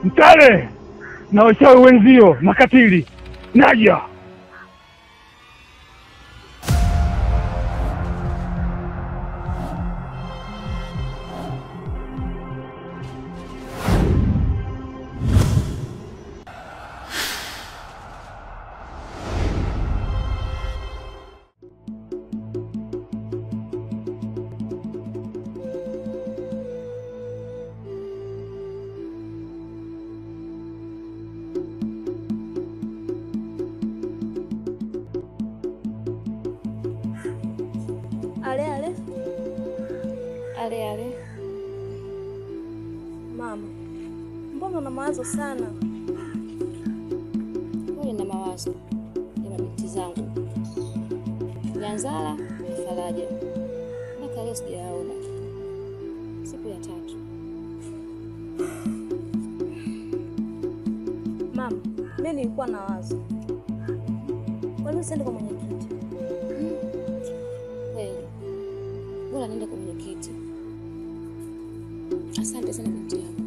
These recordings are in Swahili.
Mtale na wachawi wenzio makatili. Naja. Ale. Mama, mbona una mawazo sana? Mimi nina mawazo ya mabinti zangu. Nyanzala na Faraja. Mpaka leo sijaona. Siku ya 3. Mama, mimi nilikuwa na wazo. Kwa nini usiende kwa mwenyekiti? Kweli. Bora niende kwa mwenyekiti. Asante sana binti yangu.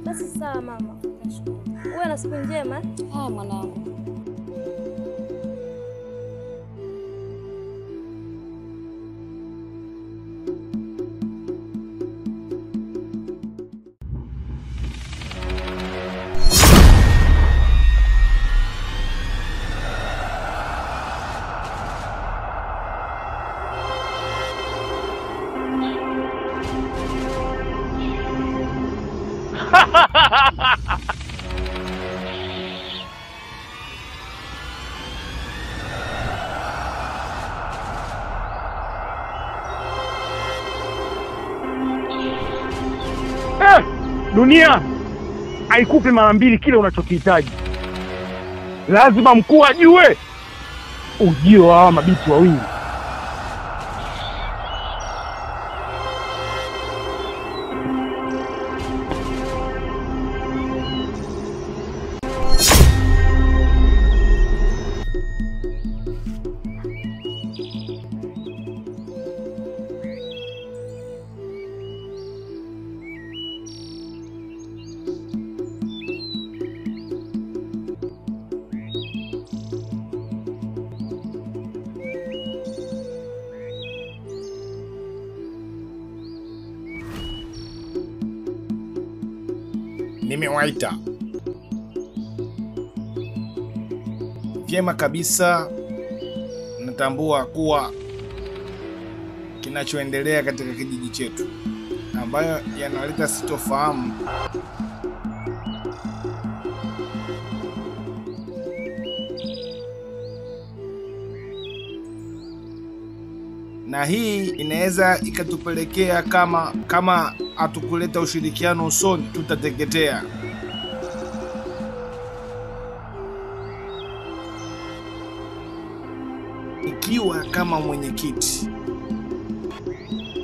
Basi sawa mama. Nashukuru. Uwe na siku njema. Mwanangu. Dunia haikupi mara mbili kile unachokihitaji. Lazima mkuu ajue ujio wa hawa mabinti wawili. Nimewaita. Vyema kabisa, natambua kuwa kinachoendelea katika kijiji chetu ambayo yanaleta sitofahamu na hii inaweza ikatupelekea kama hatukuleta ushirikiano usoni tutateketea. Ikiwa kama mwenyekiti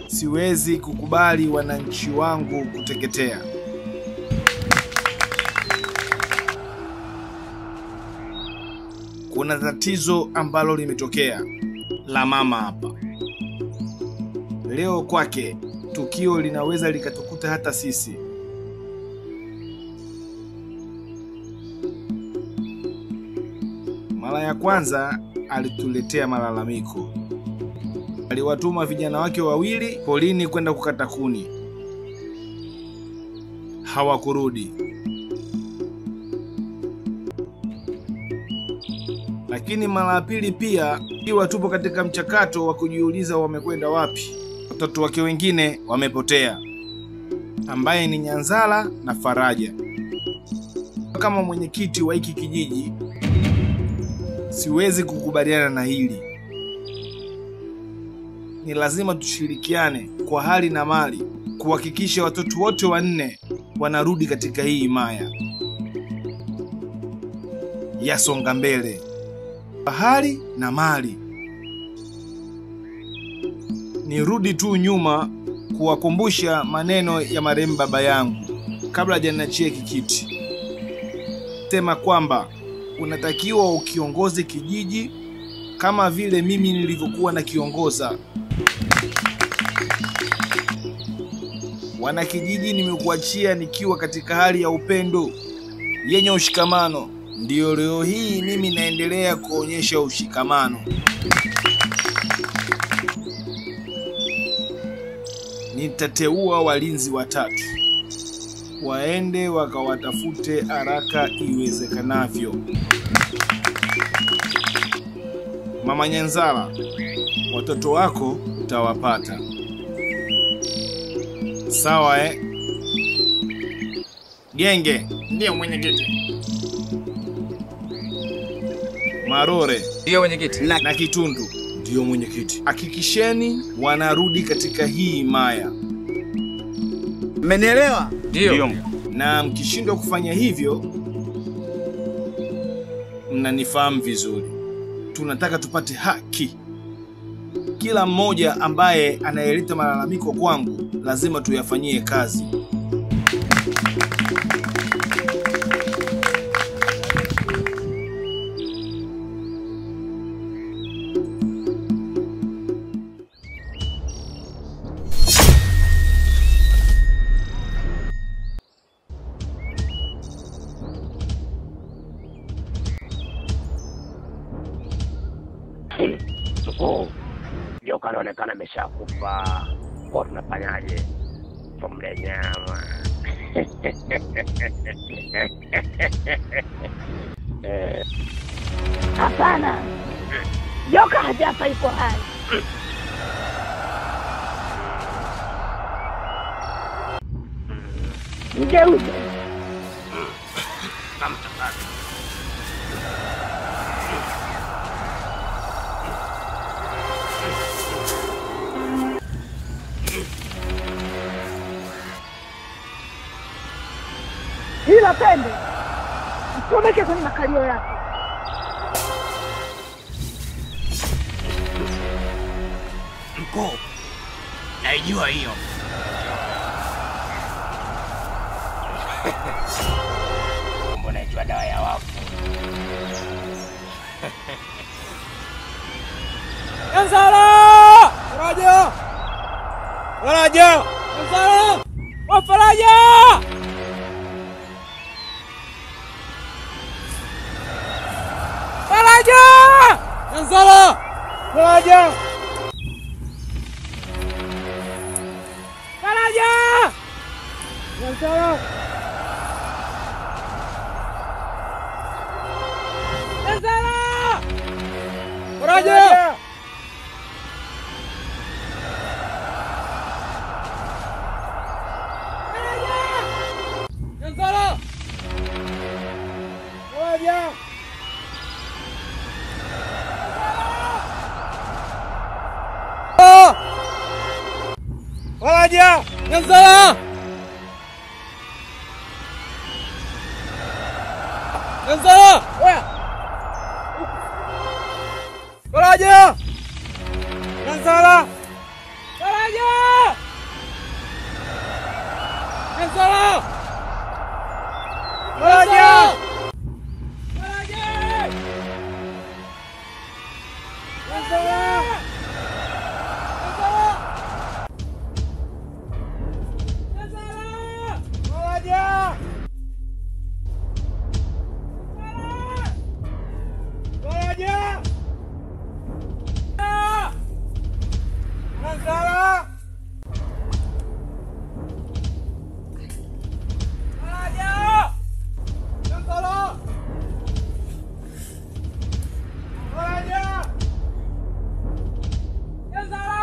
siwezi kukubali wananchi wangu kuteketea. Kuna tatizo ambalo limetokea la mama hapa. Leo kwake tukio linaweza likatukuta hata sisi. Mara ya kwanza alituletea malalamiko. Aliwatuma vijana wake wawili polini kwenda kukata kuni. Hawakurudi. Lakini mara ya pili pia ikiwa tupo katika mchakato wa kujiuliza wamekwenda wapi. Watoto wake wengine wamepotea, ambaye ni Nyanzala na Faraja. Kama mwenyekiti wa hiki kijiji siwezi kukubaliana na hili. Ni lazima tushirikiane kwa hali na mali kuhakikisha watoto wote wanne wanarudi katika hii himaya ya Songa Mbele. Hali na mali. Nirudi tu nyuma kuwakumbusha maneno ya marehemu baba yangu kabla hajaniachia kikiti. Sema kwamba unatakiwa ukiongoze kijiji kama vile mimi nilivyokuwa na kiongoza. Wanakijiji, nimekuachia nikiwa katika hali ya upendo yenye ushikamano. Ndiyo leo hii mimi naendelea kuonyesha ushikamano. Nitateua walinzi 3. Waende wakawatafute haraka iwezekanavyo. Mama Nyanzala, watoto wako utawapata. Sawa Genge. Ndio mwenyekiti. Marore. Ndio mwenyekiti. Na Kitundu. Ndio mwenyekiti. Hakikisheni wanarudi katika hii himaya. Mmenielewa? Ndio. Na mkishindwa kufanya hivyo, mnanifahamu vizuri. Tunataka tupate haki. Kila mmoja ambaye anayeleta malalamiko kwangu lazima tuyafanyie kazi. Joka anaonekana ameshakufa. Kwa tunafanyaje? Tumle nyama. Hapana. Joka hajafa, yuko hai. Mgeuze. Hila pembe. Mtomeke kwenye makalio yake. Mkuu, naijua hiyo. Mbona naijua dawa ya wafu. Nyanzala! Faraja! Faraja! Nyanzala! Wa Faraja! Faraja! Nyanzala! Faraja! Faraja! Nyanzala! Nyanzala! Faraja! Nyanzala! Faraja! Faraja! Nyanzala! Nyanzala! Faraja! Nyanzala! Faraja! Nyanzala! Faraja! Faraja! Nyanzala! Faraja! Faraja! Nyanzala! Faraja! Nyanzala! Faraja! Nyanzala!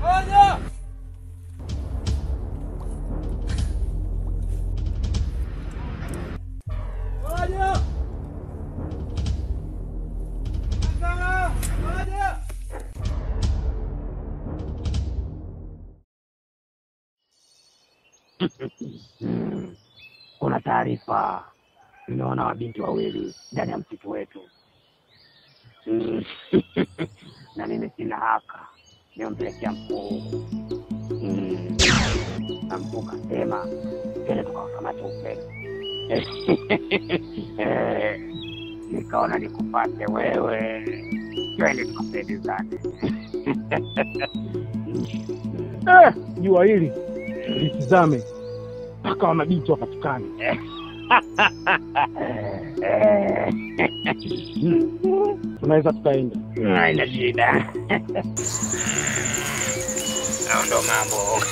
Faraja! Faraja! Nyanzala! Faraja! Kuna taarifa. Nimeona wabinti wawili ndani ya msitu wetu. Na mimi sina haka. Nimpelekea mkuu. Na mkuu kasema twende tukawakamata upesi. Nikaona nikupate wewe. Twende tukasaidizane. Jua hili litizame mpaka mabinti wapatikane. Tunaweza tukaenda. Haina shida. Hao ndo mambo.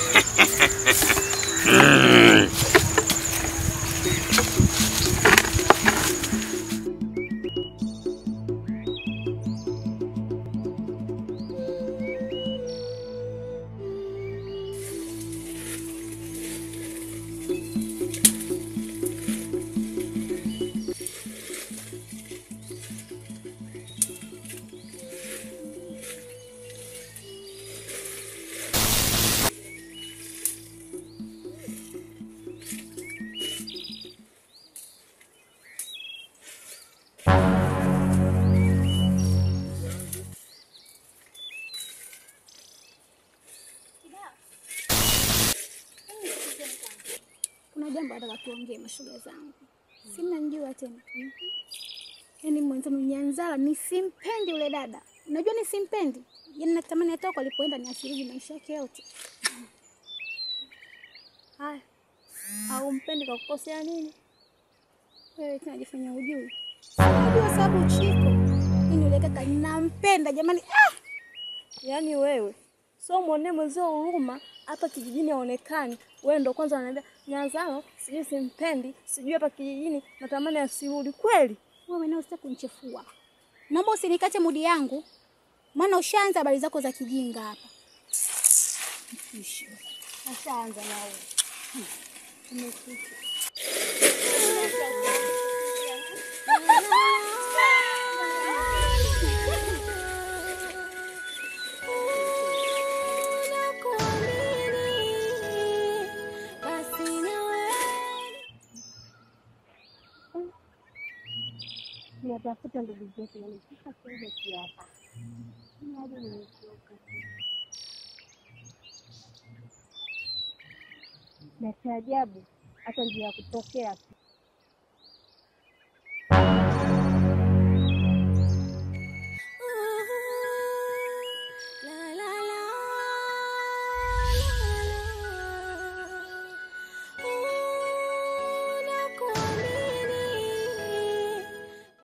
Kuna jambo nataka tuongee mashoga zangu. Si mnanijua tena. Yaani mwanzano Nyanzala nisimpendi yule dada. Unajua nisimpendi? Yaani natamani atoke alipoenda niashiriki maisha yake yote. Haya. Au mpendi kwa kukosea nini? Wewe tunajifanya hujui. Unajua sababu Chiko. Mimi yule kaka ninampenda jamani. Yaani wewe so muone mwenzio huruma hapa kijijini aonekani. Wewe ndo kwanza unaniambia Nyanzala sijui simpendi, sijui hapa kijijini natamani asirudi kweli. Wewe na usitaki kunichefua. Naomba usinikate mudi yangu. Maana ushaanza habari zako za kijinga hapa. Ashaanza na wewe. Umefika. Natafuta ndugu zetu wanifika kwenye hapa. Hadi nimechoka. Na cha ajabu hata njia ya kutokea